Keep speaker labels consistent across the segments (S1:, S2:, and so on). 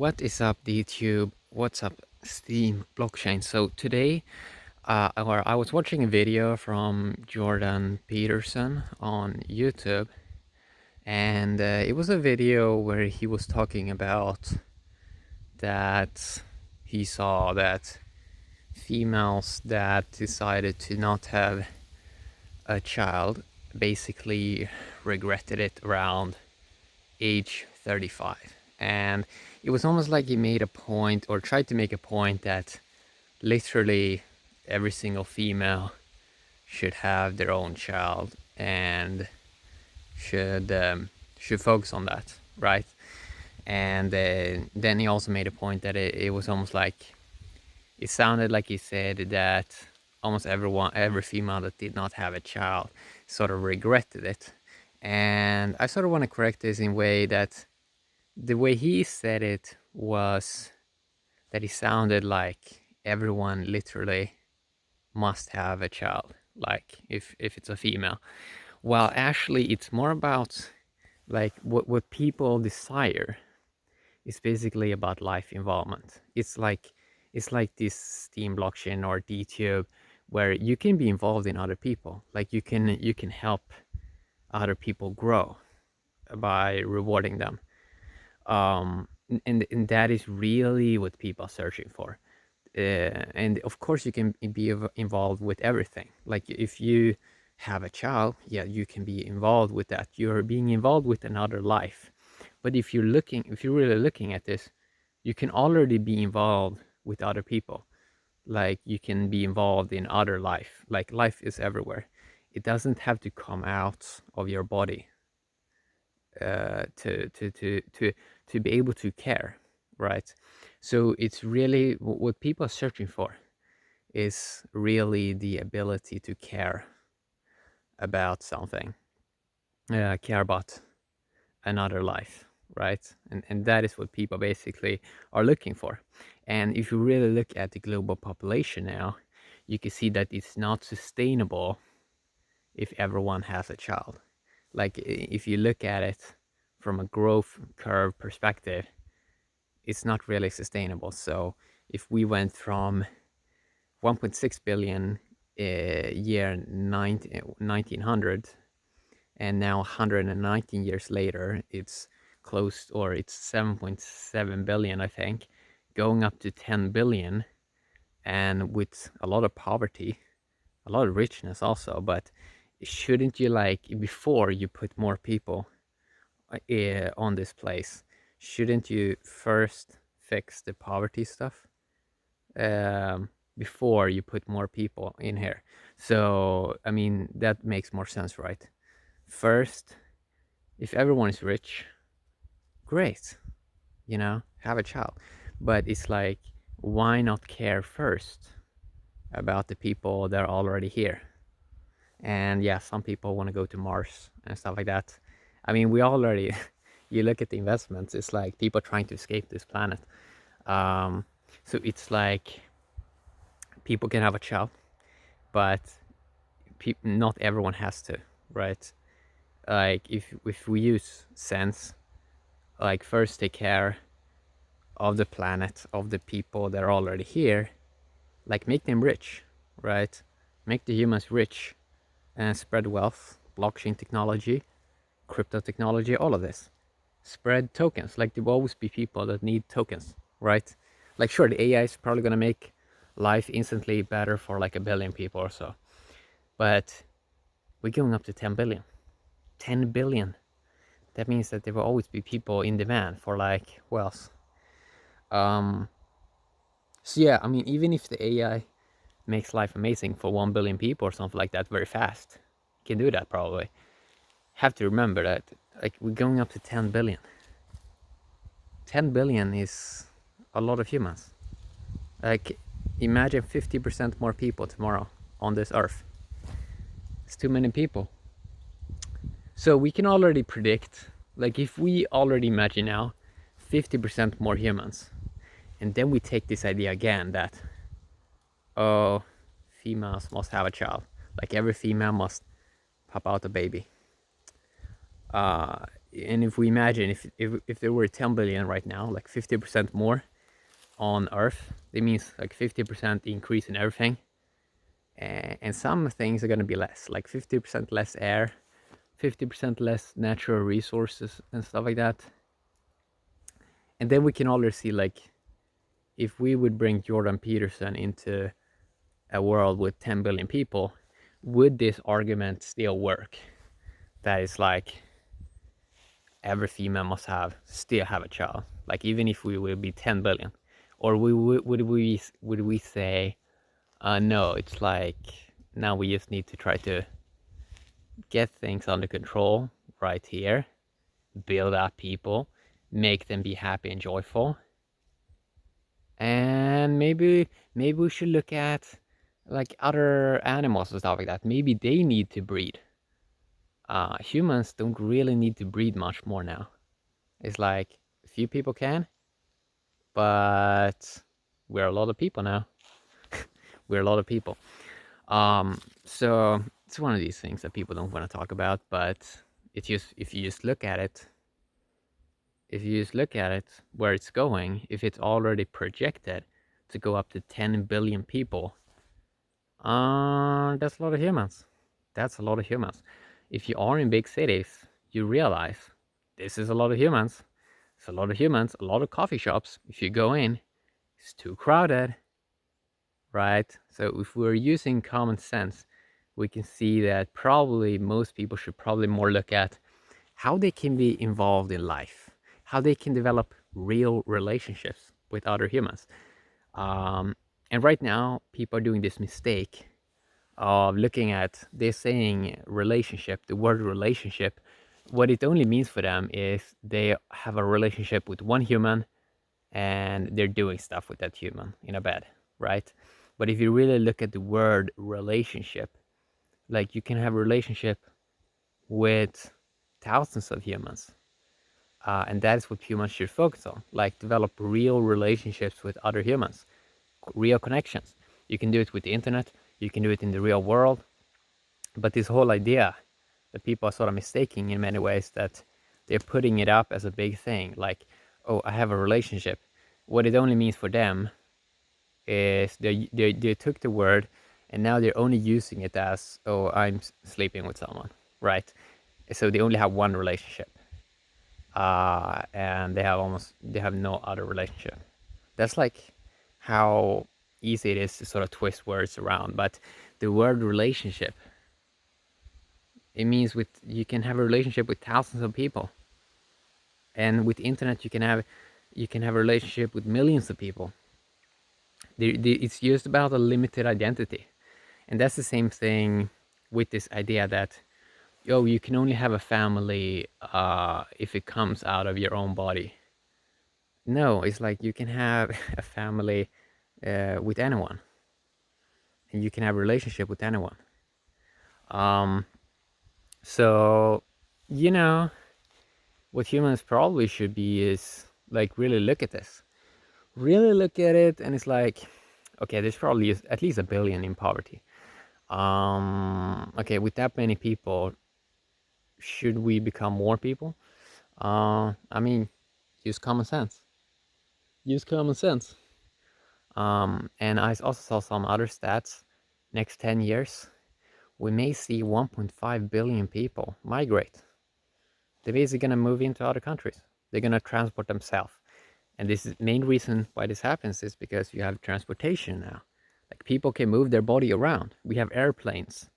S1: What is up, YouTube? What's up, Steam blockchain? So today, I was watching a video from Jordan Peterson on YouTube, and it was a video where he was talking about that he saw that females that decided to not have a child basically regretted it around age 35. And it was almost like he made a point or tried to make a point that literally every single female should have their own child and should should focus on that, right? And then he also made a point that it was almost like it sounded like he said that almost every female that did not have a child sort of regretted it. And I sort of want to correct this in a way that the way he said it was that it sounded like everyone literally must have a child, like if it's a female. Well, actually, it's more about like what people desire is basically about life involvement. It's like this Steam blockchain or DTube where you can be involved in other people. Like you can help other people grow by rewarding them. And that is really what people are searching for. And of course you can be involved with everything. Like if you have a child, yeah, you can be involved with that. You're being involved with another life. But if you're really looking at this, you can already be involved with other people. Like you can be involved in other life. Like life is everywhere. It doesn't have to come out of your body to be able to care, right? So it's really what people are searching for is really the ability to care about something, care about another life, right? And that is what people basically are looking for. And if you really look at the global population now, you can see that it's not sustainable if everyone has a child. Like if you look at it from a growth curve perspective, it's not really sustainable. So if we went from 1.6 billion year 1900 and now 119 years later it's close, or it's 7.7 billion, I think, going up to 10 billion, and with a lot of poverty, a lot of richness also. But shouldn't you, like, before you put more people on this place, shouldn't you first fix the poverty stuff before you put more people in here? So I mean that makes more sense, right? First, if everyone is rich, great, have a child. But it's like, why not care first about the people that are already here? And yeah, some people want to go to Mars and stuff like that. I mean, we already, you look at the investments, it's like people trying to escape this planet. So it's like people can have a child, but not everyone has to, right? Like if we use sense, like first take care of the planet, of the people that are already here, like make them rich, right? Make the humans rich and spread wealth, blockchain technology, crypto technology, all of this. Spread tokens. Like there will always be people that need tokens, right? Like sure, the AI is probably gonna make life instantly better for like 1 billion people or so, but we're going up to 10 billion. 10 billion. That means that there will always be people in demand for like wealth. So yeah, I mean, even if the AI makes life amazing for 1 billion people or something like that very fast, you can do that probably. Have to remember that like we're going up to 10 billion. 10 billion is a lot of humans. Like imagine 50% more people tomorrow on this earth. It's too many people. So we can already predict, like if we already imagine now 50% more humans, and then we take this idea again that, oh, females must have a child. Like every female must pop out a baby. And if we imagine if there were 10 billion right now, like 50% more on Earth, it means like 50% increase in everything. And some things are going to be less, like 50% less air, 50% less natural resources and stuff like that. And then we can already see, like, if we would bring Jordan Peterson into a world with 10 billion people, would this argument still work? That is like every female must still have a child, like even if we will be 10 billion, or would we say, no, it's like now we just need to try to get things under control right here, build up people, make them be happy and joyful, and maybe we should look at like other animals and stuff like that. Maybe they need to breed. Humans don't really need to breed much more now. It's like a few people can, but we're a lot of people now. We're a lot of people. So it's one of these things that people don't want to talk about, but it's just, if you just look at it, where it's going, if it's already projected to go up to 10 billion people, that's a lot of humans. That's a lot of humans. If you are in big cities, you realize this is a lot of humans. It's a lot of humans, a lot of coffee shops. If you go in, it's too crowded, right? So if we're using common sense, we can see that probably most people should probably more look at how they can be involved in life, how they can develop real relationships with other humans. Um, and right now, people are doing this mistake of looking at, they're saying relationship, the word relationship. What it only means for them is they have a relationship with one human and they're doing stuff with that human in a bed, right? But if you really look at the word relationship, like you can have a relationship with thousands of humans. And that is what humans should focus on, like develop real relationships with other humans, real connections. You can do it with the internet, you can do it in the real world. But this whole idea that people are sort of mistaking in many ways, that they're putting it up as a big thing, like, oh, I have a relationship. What it only means for them is they took the word and now they're only using it as, oh, I'm sleeping with someone, right? So they only have one relationship, and they have no other relationship. That's like how easy it is to sort of twist words around. But the word relationship, it means with you can have a relationship with thousands of people, and with the internet you can have a relationship with millions of people. It's just about a limited identity. And that's the same thing with this idea that, oh, you can only have a family if it comes out of your own body. No, it's like you can have a family with anyone, and you can have a relationship with anyone. Um, so, you know, what humans probably should be is like really look at this, really look at it, and it's like, okay, there's probably at least a billion in poverty. Okay, with that many people, should we become more people? I mean, use common sense. Use common sense. And I also saw some other stats. Next 10 years, we may see 1.5 billion people migrate. They're basically gonna move into other countries. They're gonna transport themselves. And this is main reason why this happens is because you have transportation now. Like people can move their body around. We have airplanes.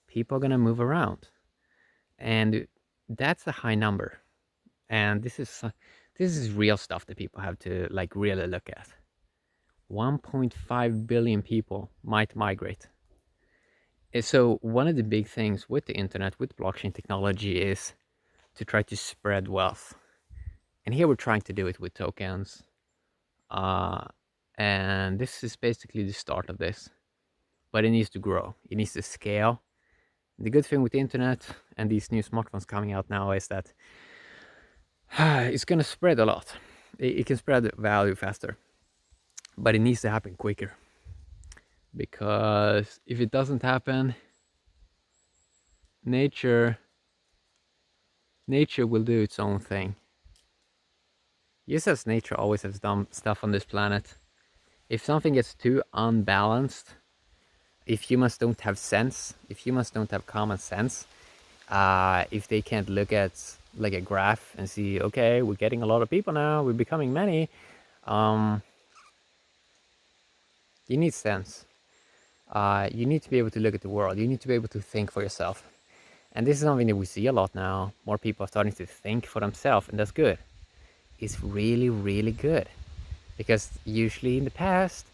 S1: People are gonna move around. And that's a high number. And this is real stuff that people have to like really look at. 1.5 billion people might migrate. And so one of the big things with the internet, with blockchain technology, is to try to spread wealth. And here we're trying to do it with tokens. Uh, and this is basically the start of this. But it needs to grow. It needs to scale. The good thing with the internet and these new smartphones coming out now is that it's going to spread a lot. It can spread value faster, but it needs to happen quicker. Because if it doesn't happen, nature Nature will do its own thing. Just as nature always has done stuff on this planet. If something gets too unbalanced, if humans don't have sense, if humans don't have common sense, if they can't look at like a graph and see, okay, we're getting a lot of people now, we're becoming many, um, you need sense. You need to be able to look at the world. You need to be able to think for yourself. And this is something that we see a lot now. More people are starting to think for themselves, and that's good. It's really, really good. Because usually in the past,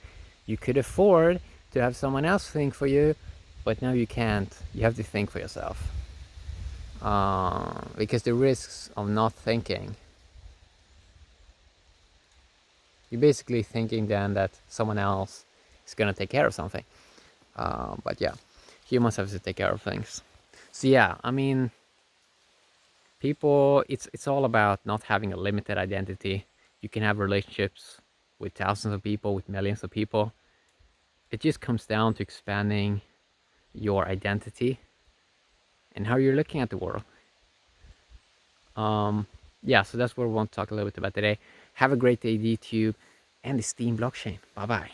S1: you could afford to have someone else think for you, but now you can't. You have to think for yourself. Because the risks of not thinking, you're basically thinking then that someone else is going to take care of something. But yeah, humans have to take care of things. So yeah, I mean, people, it's all about not having a limited identity. You can have relationships with thousands of people, with millions of people. It just comes down to expanding your identity and how you're looking at the world. Um, yeah, so that's what we want to talk a little bit about today. Have a great day, DTube, and the Steam blockchain. Bye bye.